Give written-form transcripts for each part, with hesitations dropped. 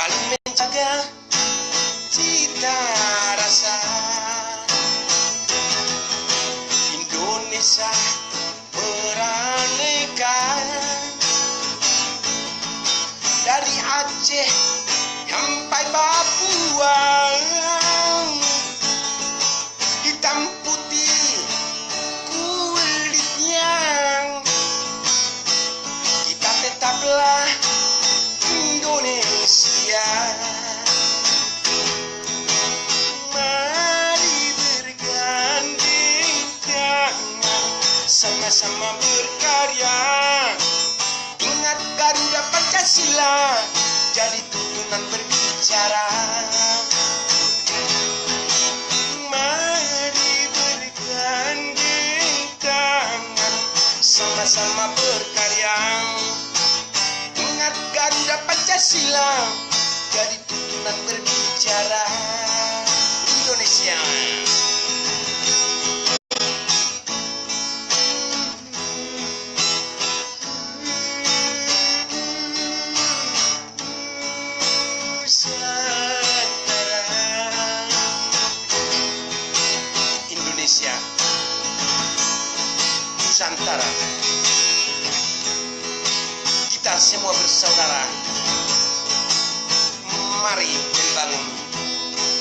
saling menjaga cita rasa Indonesia beraneka, dari Aceh sampai Papua, hitam putih kulitnya, kita tetaplah Indonesia. Mari bergandeng tangan, sama-sama berkarya. Ingat Garuda Pancasila, jadi tuntunan berbicara. Mari bergandeng tangan, sama-sama berkarya. Ingat Garuda Pancasila, jadi tuntunan berbicara. Indonesia. Indonesia, Nusantara, kita semua bersaudara. Mari membangun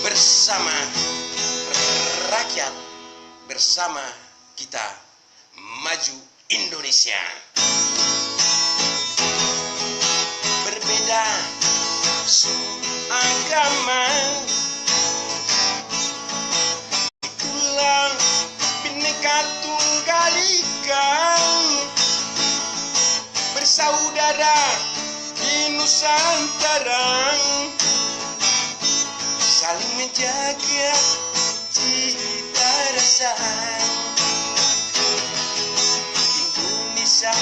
bersama rakyat, bersama kita maju Indonesia. Berbeda suku agama, itulah Bhinneka Tunggal Ika, bersaudara di Nusantara, saling menjaga cita rasa. Indonesia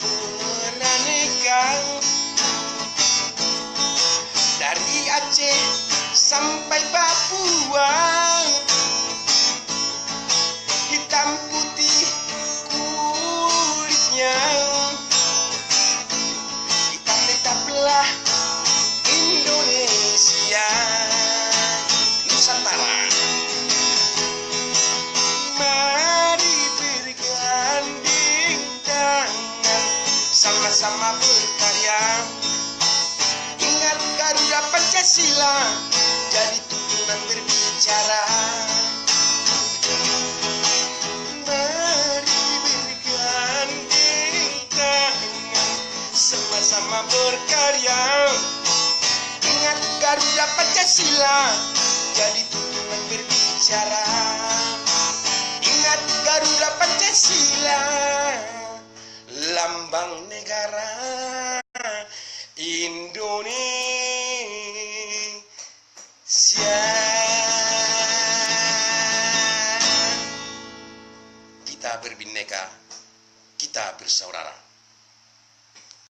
beraneka, dari Aceh sampai Papua, hitam putih kulitnya, kita tetaplah Indonesia. Nusantara. Mari bergandeng tangan, sama-sama berkarya. Ingat Garuda Pancasila, jadi tuntunan berbicara. Mari bergandeng tangan, sama-sama berkarya. Ingat Garuda Pancasila, jadi tuntunan berbicara. Ingat Garuda Pancasila, lambang negara Indonesia. Kita berbineka, kita bersaudara.